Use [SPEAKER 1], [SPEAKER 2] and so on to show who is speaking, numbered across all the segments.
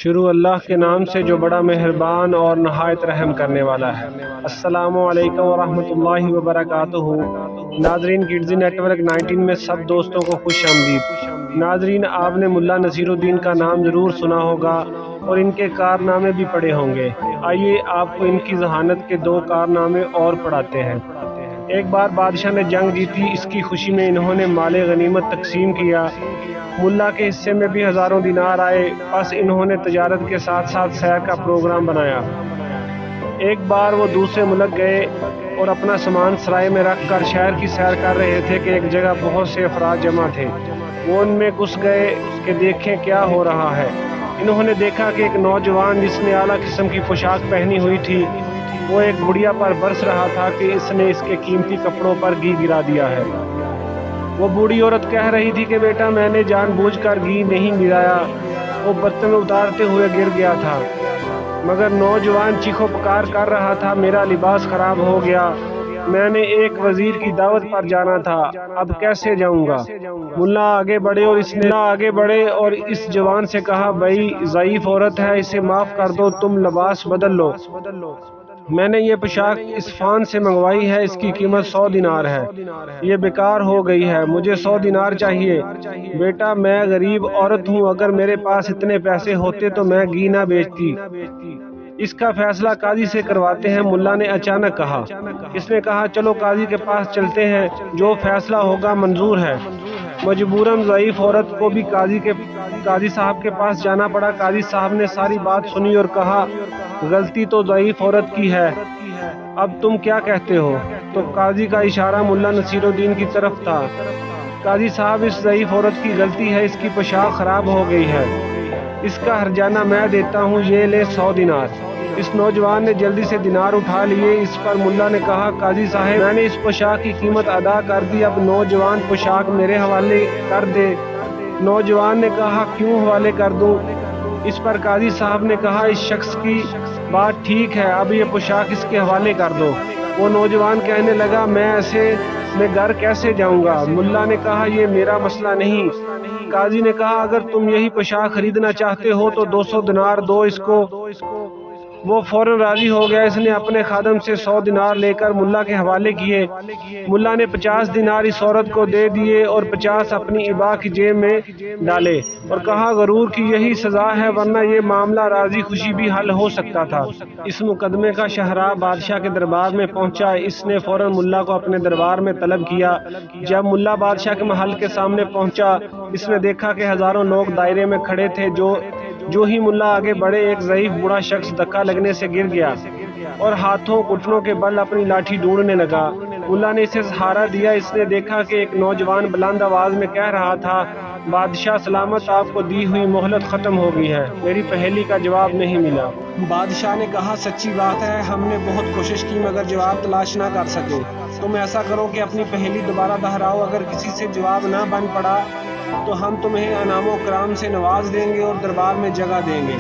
[SPEAKER 1] شروع اللہ کے نام سے جو بڑا مہربان اور نہایت رحم کرنے والا ہے۔ السلام علیکم ورحمۃ اللہ وبرکاتہ۔ ناظرین، کڈزی نیٹ ورک 19 میں سب دوستوں کو خوش آمدید۔ ناظرین، آپ نے ملا نصیر الدین کا نام ضرور سنا ہوگا اور ان کے کارنامے بھی پڑھے ہوں گے۔ آئیے آپ کو ان کی ذہانت کے 2 کارنامے اور پڑھاتے ہیں۔ ایک بار بادشاہ نے جنگ جیتی، اس کی خوشی میں انہوں نے مال غنیمت تقسیم کیا۔ ملا کے حصے میں بھی ہزاروں دینار آئے، پس انہوں نے تجارت کے ساتھ ساتھ سیر کا پروگرام بنایا۔ ایک بار وہ دوسرے ملک گئے اور اپنا سامان سرائے میں رکھ کر شہر کی سیر کر رہے تھے کہ ایک جگہ بہت سے افراد جمع تھے۔ وہ ان میں گھس گئے کہ دیکھیں کیا ہو رہا ہے۔ انہوں نے دیکھا کہ ایک نوجوان جس نے اعلیٰ قسم کی پوشاک پہنی ہوئی تھی، وہ ایک بڑھیا پر برس رہا تھا کہ اس نے اس کے قیمتی کپڑوں پر گھی گرا دیا ہے۔ وہ بوڑھی عورت کہہ رہی تھی کہ بیٹا، میں نے جان بوجھ کر گھی نہیں گرایا، وہ برتن اتارتے ہوئے گر گیا تھا۔ مگر نوجوان چیخو پکار کر رہا تھا، میرا لباس خراب ہو گیا، میں نے ایک وزیر کی دعوت پر جانا تھا، اب کیسے جاؤں گا؟ ملا آگے بڑھے اور اس جوان سے کہا، بھائی ضعیف عورت ہے، اسے معاف کر دو، تم لباس بدل لو۔ میں نے یہ پوشاک اصفہان سے منگوائی ہے، اس کی قیمت 100 دینار ہے، یہ بیکار ہو گئی ہے، مجھے 100 دینار چاہیے۔ بیٹا، میں غریب عورت ہوں، اگر میرے پاس اتنے پیسے ہوتے تو میں گھی نہ بیچتی۔ اس کا فیصلہ قاضی سے کرواتے ہیں، ملا نے اچانک کہا۔ اس نے کہا، چلو قاضی کے پاس چلتے ہیں، جو فیصلہ ہوگا منظور ہے۔ مجبوراً ضعیف عورت کو بھی قاضی صاحب کے پاس جانا پڑا۔ قاضی صاحب نے ساری بات سنی اور کہا، غلطی تو ضعیف عورت کی ہے، اب تم کیا کہتے ہو؟ تو قاضی کا اشارہ ملا نصیر الدین کی طرف تھا۔ قاضی صاحب، اس ضعیف عورت کی غلطی ہے، اس کی پوشاک خراب ہو گئی ہے، اس کا ہرجانہ میں دیتا ہوں، یہ لے 100 دینار۔ اس نوجوان نے جلدی سے دینار اٹھا لیے۔ اس پر ملا نے کہا، قاضی صاحب، میں نے اس پوشاک کی قیمت ادا کر دی، اب نوجوان پوشاک میرے حوالے کر دے۔ نوجوان نے کہا، کیوں حوالے کر دوں؟ اس پر قاضی صاحب نے کہا، اس شخص کی بات ٹھیک ہے، اب یہ پوشاک اس کے حوالے کر دو۔ وہ نوجوان کہنے لگا، میں ایسے میں گھر کیسے جاؤں گا؟ ملا نے کہا، یہ میرا مسئلہ نہیں۔ قاضی نے کہا، اگر تم یہی پوشاک خریدنا چاہتے ہو تو 200 دینار دو اس کو۔ وہ فوراً راضی ہو گیا۔ اس نے اپنے خادم سے 100 دینار لے کر ملا کے حوالے کیے۔ ملا نے 50 دینار اس عورت کو دے دیے اور 50 اپنی ابا کی جیب میں ڈالے اور کہا، غرور کی یہی سزا ہے، ورنہ یہ معاملہ راضی خوشی بھی حل ہو سکتا تھا۔ اس مقدمے کا شہرا بادشاہ کے دربار میں پہنچا۔ اس نے فوراً ملا کو اپنے دربار میں طلب کیا۔ جب ملا بادشاہ کے محل کے سامنے پہنچا، اس نے دیکھا کہ ہزاروں لوگ دائرے میں کھڑے تھے۔ جو ہی ملا آگے بڑھے، ایک ضعیف بوڑھا شخص دھکا لگنے سے گر گیا اور ہاتھوں گھٹنوں کے بل اپنی لاٹھی ڈھونڈنے لگا۔ ملا نے اسے سہارا دیا۔ اس نے دیکھا کہ ایک نوجوان بلند آواز میں کہہ رہا تھا، بادشاہ سلامت، آپ کو دی ہوئی مہلت ختم ہو گئی ہے، میری پہیلی کا جواب نہیں ملا۔ بادشاہ نے کہا، سچی بات ہے، ہم نے بہت کوشش کی مگر جواب تلاش نہ کر سکے۔ تم ایسا کرو کہ اپنی پہیلی دوبارہ دہراؤ، اگر کسی سے جواب نہ بن پڑا تو ہم تمہیں انعام و کرام سے نواز دیں گے اور دربار میں جگہ دیں گے۔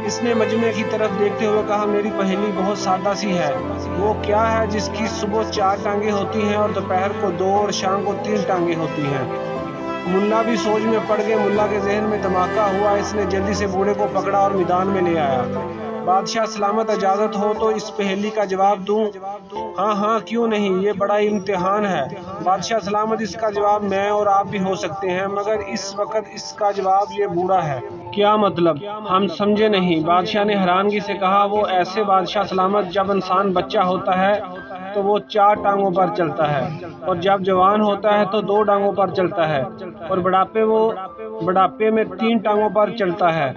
[SPEAKER 1] اس نے مجمع کی طرف دیکھتے ہوئے کہا، میری پہیلی بہت سادہ سی ہے۔ وہ کیا ہے جس کی صبح 4 ٹانگیں ہوتی ہیں اور دوپہر کو 2 اور شام کو 3 ٹانگیں ہوتی ہیں؟ ملا بھی سوچ میں پڑ گئے۔ ملا کے ذہن میں دھماکہ ہوا۔ اس نے جلدی سے بوڑھے کو پکڑا اور میدان میں لے آیا۔ بادشاہ سلامت، اجازت ہو تو اس پہیلی کا جواب دوں؟ ہاں ہاں، کیوں نہیں، یہ بڑا امتحان ہے۔ بادشاہ سلامت، اس کا جواب میں اور آپ بھی ہو سکتے ہیں، مگر اس وقت اس کا جواب یہ بوڑھا ہے۔ کیا مطلب؟ ہم سمجھے نہیں۔ بادشاہ نے حیرانگی سے کہا، وہ ایسے بادشاہ سلامت، جب انسان بچہ ہوتا ہے تو وہ 4 ٹانگوں پر چلتا ہے اور جب جوان ہوتا ہے تو 2 ٹانگوں پر چلتا ہے اور بڑھاپے میں 3 ٹانگوں پر چلتا ہے۔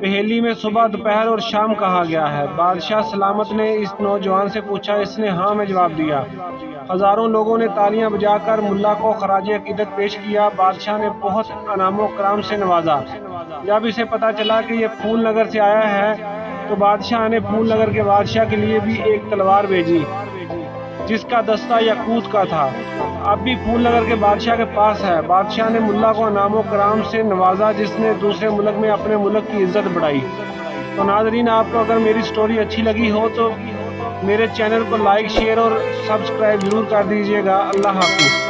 [SPEAKER 1] پہیلی میں صبح، دوپہر اور شام کہا گیا ہے۔ بادشاہ سلامت نے اس نوجوان سے پوچھا۔ اس نے ہاں میں جواب دیا۔ ہزاروں لوگوں نے تالیاں بجا کر ملا کو خراج عقیدت پیش کیا۔ بادشاہ نے بہت انعام و کرام سے نوازا۔ جب اسے پتا چلا کہ یہ پھول نگر سے آیا ہے تو بادشاہ نے پھول نگر کے بادشاہ کے لیے بھی ایک تلوار بھیجی جس کا دستہ یاقوت کا تھا، اب بھی پھول نگر کے بادشاہ کے پاس ہے۔ بادشاہ نے ملا کو انعام و کرام سے نوازا، جس نے دوسرے ملک میں اپنے ملک کی عزت بڑھائی۔ تو ناظرین، آپ کو اگر میری سٹوری اچھی لگی ہو تو میرے چینل کو لائک، شیئر اور سبسکرائب ضرور کر دیجیے گا۔ اللہ حافظ۔